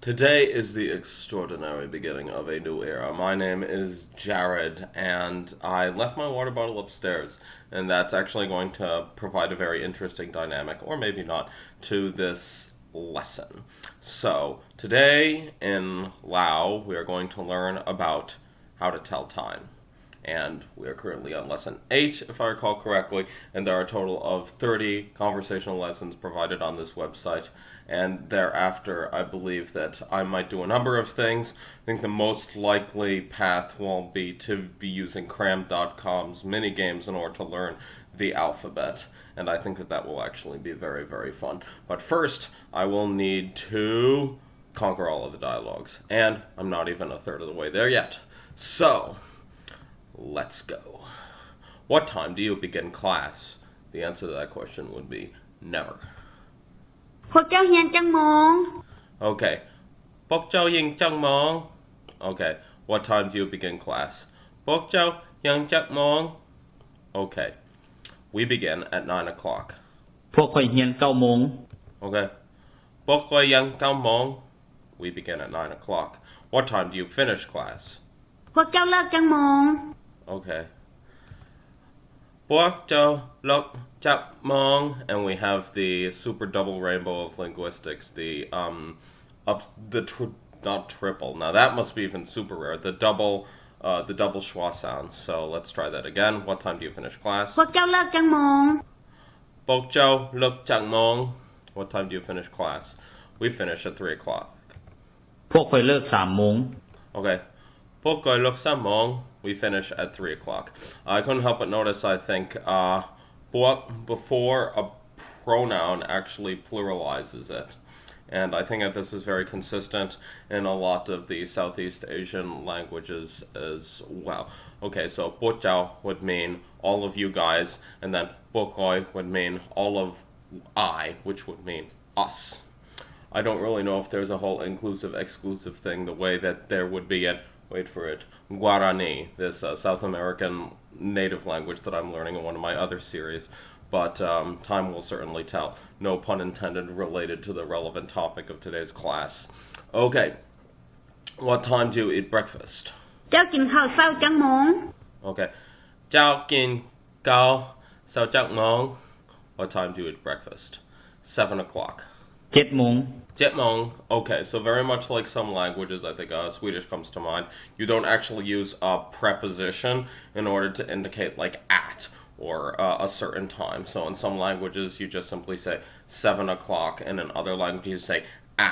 Today is the extraordinary beginning of a new era. My name is Jared, and I left my water bottle upstairs, and that's actually going to provide a very interesting dynamic, or maybe not, to this lesson. So, today in Lao, we are going to learn about how to tell time. And we are currently on lesson 8, if I recall correctly, and there are a total of 30 conversational lessons provided on this website. And thereafter, I believe that I might do a number of things. I think the most likely path will be to be using cram.com's mini games in order to learn the alphabet. And I think that that will actually be very, very fun. But first, I will need to conquer all of the dialogues. And I'm not even a third of the way there yet. So, let's go. What time do you begin class? The answer to that question would be never. พวกเจ้าเรียนจังโมง Okay. พวกเจ้ายิงจังมอง Okay. What time do you begin class? พวกเจ้ายิงจังมอง Okay. We begin at 9 o'clock. พวกข่อยเรียน9 โมง Okay. พวกข่อยยิง9 โมง We begin at 9 o'clock. What time do you finish class? พวกเจ้าเลิกจังโมง Okay. พวกเจ้าเลิกจังมอง and we have the super double rainbow of linguistics, not triple. Now that must be even super rare. The double schwa sounds. So let's try that again. What time do you finish class? พวกเจ้าเลิกจังโมง พวกเจ้าเลิกจังมอง What time do you finish class? We finish at 3 o'clock. พวกข่อยเลิก3 โมง Okay. พวกข่อยเลิก3 โมง We finish at 3 o'clock. I couldn't help but notice, I think, before a pronoun actually pluralizes it. And I think that this is very consistent in a lot of the Southeast Asian languages as well. Okay, so "pochao" would mean all of you guys, and then "pokoi" would mean all of I, which would mean us. I don't really know if there's a whole inclusive-exclusive thing the way that there would be at, wait for it, Guarani, this South American native language that I'm learning in one of my other series. But time will certainly tell. No pun intended related to the relevant topic of today's class. Okay. What time do you eat breakfast? เจ้ากินข้าวเช้าจังโมง Okay. เจ้ากินข้าวเช้าจังโมง What time do you eat breakfast? 7 o'clock. 7 โมง 7 โมง. Okay, so very much like some languages, I think Swedish comes to mind, you don't actually use a preposition in order to indicate like at or a certain time. So in some languages you just simply say 7 o'clock, and in other languages you say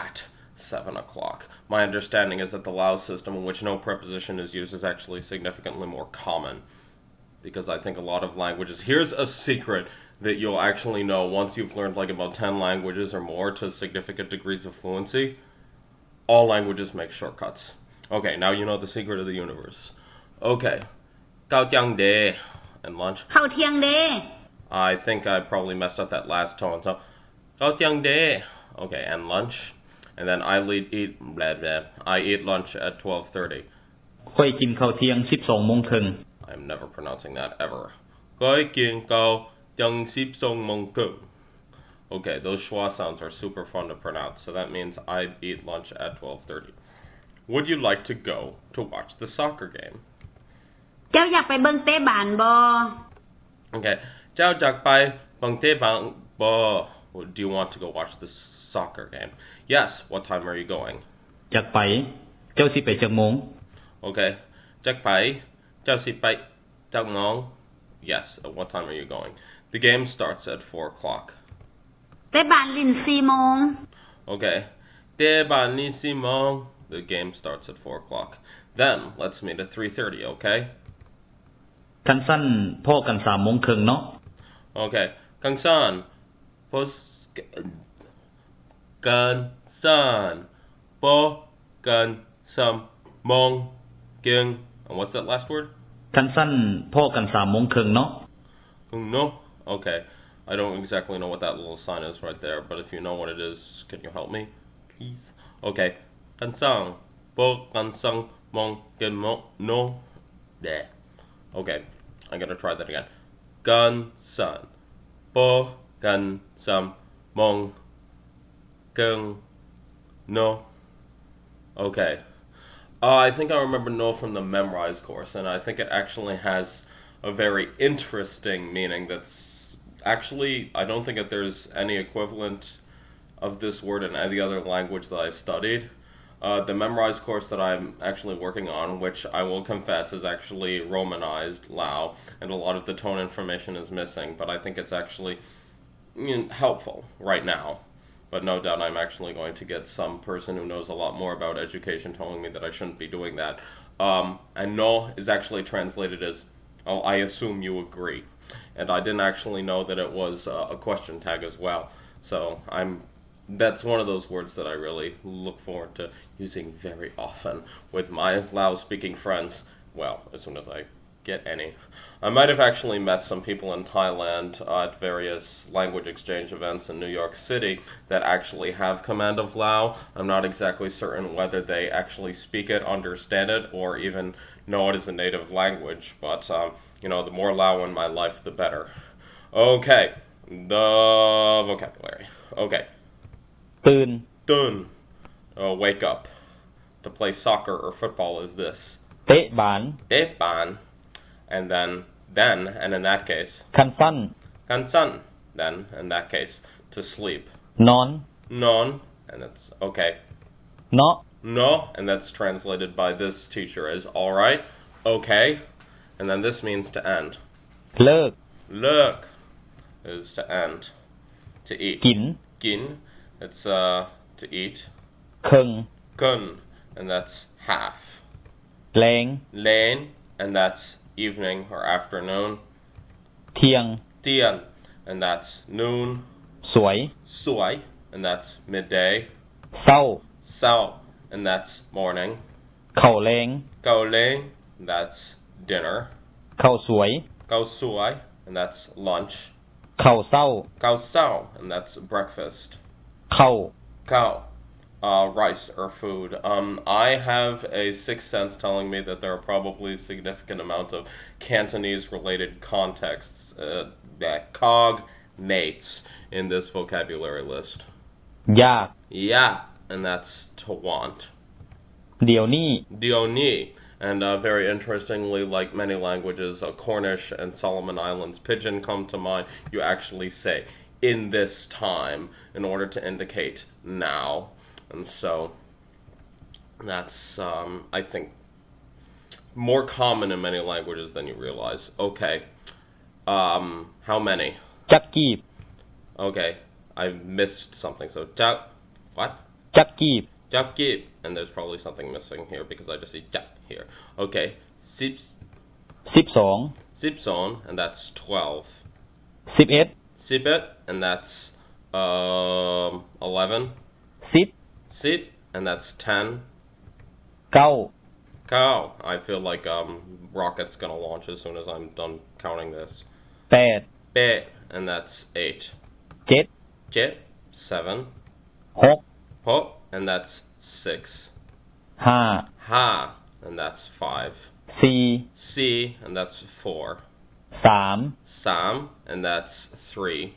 at 7 o'clock. My understanding is that the Lao system in which no preposition is used is actually significantly more common, because I think a lot of languages, here's a secret that you'll actually know once you've learned like about 10 languages or more to significant degrees of fluency. All languages make shortcuts. Okay, now you know the secret of the universe. Okay. Gao jiang de. And lunch. ข้าวเที่ยงเด้ I think I probably messed up that last tone. So, Gao jiang de. Okay, and lunch. And then eat blah blah. I eat lunch at 12:30. ข่อยกินข้าวเที่ยง 12 โมงครึ่ง I'm never pronouncing that ever. Goi kin gao jiang sip song mong kung. Okay, those schwa sounds are super fun to pronounce. So that means I eat lunch at 12:30. Would you like to go to watch the soccer game? เจ้าอยากไปเบิ่งเตะบานบ่ Okay. เจ้าจากไปบังเตะบางบ่ Do you want to go watch the soccer game? Yes. What time are you going? อยากไป เจ้าสิไปจักโมง Okay. จากไปเจ้าสิไปจักโมง Yes. At what time are you going? The game starts at 4 o'clock. เตะบานลิ้น4 โมง Okay. เตะบานนี่4 โมง The game starts at 4 o'clock. Then let's meet at 3:30. Okay. คันสั้นพ่อกัน3 โมงครึ่งเนาะ Okay. Kangsan. Kangsan. Po kan sam mong king. And what's that last word? คันสั้นพ่อกัน3 โมงครึ่งเนาะ No. Okay. I don't exactly know what that little sign is right there, but if you know what it is, can you help me, please? Okay. Kansang. Po kansang mong king mo no. There. Okay. I'm gonna try that again. Gansan. Po gan sam mong gung no. Okay. I think I remember no from the Memrise course, and I think it actually has a very interesting meaning that's actually, I don't think that there's any equivalent of this word in any other language that I've studied. The Memrise course that I'm actually working on, which I will confess is actually Romanized Lao, and a lot of the tone information is missing, but I think it's actually helpful right now. But no doubt I'm actually going to get some person who knows a lot more about education telling me that I shouldn't be doing that. And no is actually translated as, oh, I assume you agree. And I didn't actually know that it was a question tag as well. So that's one of those words that I really look forward to using very often with my Lao speaking friends. Well, as soon as I get any. I might have actually met some people in Thailand at various language exchange events in New York City that actually have command of Lao. I'm not exactly certain whether they actually speak it, understand it, or even know it as a native language, but the more Lao in my life, the better. Okay, the vocabulary. Okay, ตื่น dun, wake up. To play soccer or football is this. เตะบาน Depan, and then, and in that case, คันสั้น kansan, then, in that case, to sleep. นอน Non, and that's okay. เนาะ No, and that's translated by this teacher as alright, okay, and then this means to end. เลิก Look is to end, to eat. กิน Gin, it's to eat. เคิง Kun, and that's half. แรง Lane, and that's evening or afternoon. เที่ยง Tian, and that's noon. สวย Suai, and that's midday. เศร้า Sao, and that's morning. เข่าแรง Gao Ling, that's dinner. เข่าสวย Gao Suai, and that's lunch. เข่าเศร้า Gao Sao, and that's breakfast. เข่า Cow, rice or food. I have a sixth sense telling me that there are probably significant amounts of Cantonese-related contexts, cognates, in this vocabulary list. อยาก Yeah, and that's to want. เดี๋ยวนี้ Dioni, and very interestingly, like many languages, Cornish and Solomon Islands Pidgin come to mind. You actually say in this time in order to indicate now. And so that's, I think, more common in many languages than you realize. Okay. How many? จักกีบ Okay. I missed something. So, what? จักกีบ Japgib. And there's probably something missing here because I just see jap here. Okay. Sips, 12 sipson, and that's 12. 11 Sibet, and that's 11. 10 Sit, and that's 10. 9 Cow. I feel like rocket's gonna launch as soon as I'm done counting this. 8 Be, and that's 8. 7 Jet, 7. 6 Hop, and that's 6. 5 Ha, and that's 5. 4 C, and that's 4. 3 Sam, and that's 3.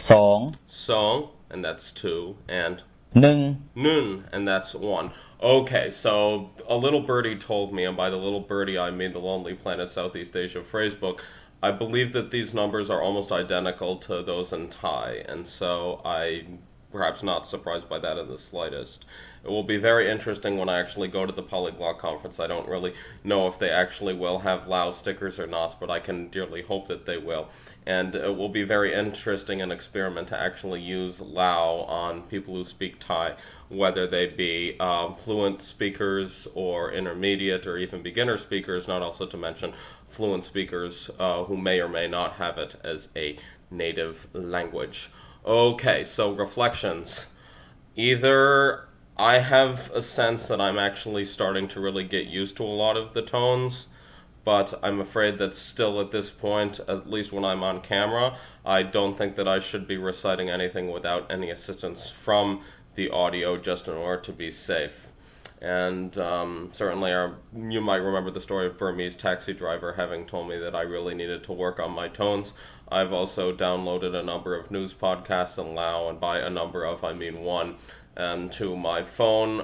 2 Song, and that's 2. And 1 Noon, and that's 1. Okay, so a little birdie told me, and by the little birdie I mean the Lonely Planet Southeast Asia phrasebook, I believe that these numbers are almost identical to those in Thai, and so I'm perhaps not surprised by that in the slightest. It will be very interesting when I actually go to the Polyglot Conference. I don't really know if they actually will have Lao stickers or not, but I can dearly hope that they will. And it will be very interesting an experiment to actually use Lao on people who speak Thai, whether they be fluent speakers or intermediate or even beginner speakers, not also to mention fluent speakers who may or may not have it as a native language. Okay, so reflections. Either I have a sense that I'm actually starting to really get used to a lot of the tones, but I'm afraid that still at this point, at least when I'm on camera, I don't think that I should be reciting anything without any assistance from the audio just in order to be safe. And certainly you might remember the story of Burmese taxi driver having told me that I really needed to work on my tones. I've also downloaded a number of news podcasts in Lao, and by a number of I mean one, And to my phone,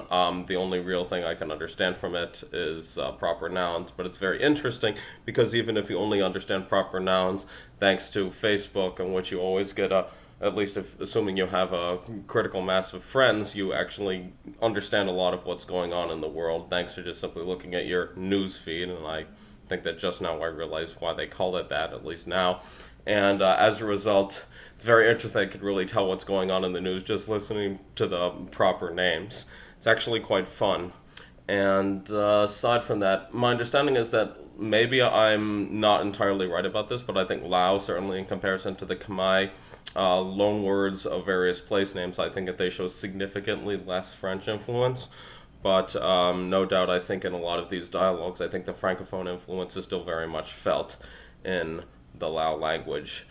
the only real thing I can understand from it is proper nouns, but it's very interesting because even if you only understand proper nouns, thanks to Facebook, in which you always get at least assuming you have a critical mass of friends, you actually understand a lot of what's going on in the world thanks to just simply looking at your news feed. And I think that just now I realized why they call it that, at least now. And as a result, it's very interesting. I could really tell what's going on in the news just listening to the proper names. It's actually quite fun. And aside from that, my understanding is that maybe I'm not entirely right about this, but I think Lao, certainly in comparison to the Khmer loan words of various place names, I think that they show significantly less French influence. But no doubt, I think in a lot of these dialogues, I think the Francophone influence is still very much felt in the Lao language.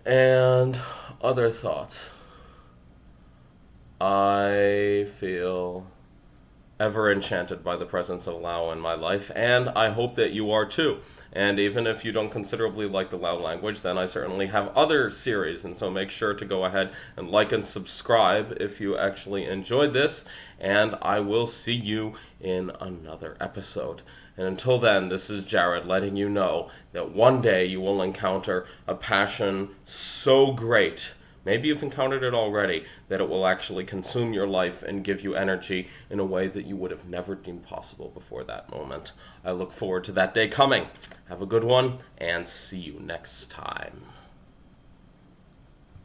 And other thoughts. I feel ever enchanted by the presence of Lao in my life, and I hope that you are too. And even if you don't considerably like the Lao language, then I certainly have other series, and so make sure to go ahead and like and subscribe if you actually enjoyed this, and I will see you in another episode. And until then, this is Jared letting you know that one day you will encounter a passion so great, maybe you've encountered it already, that it will actually consume your life and give you energy in a way that you would have never deemed possible before that moment. I look forward to that day coming. Have a good one, and see you next time.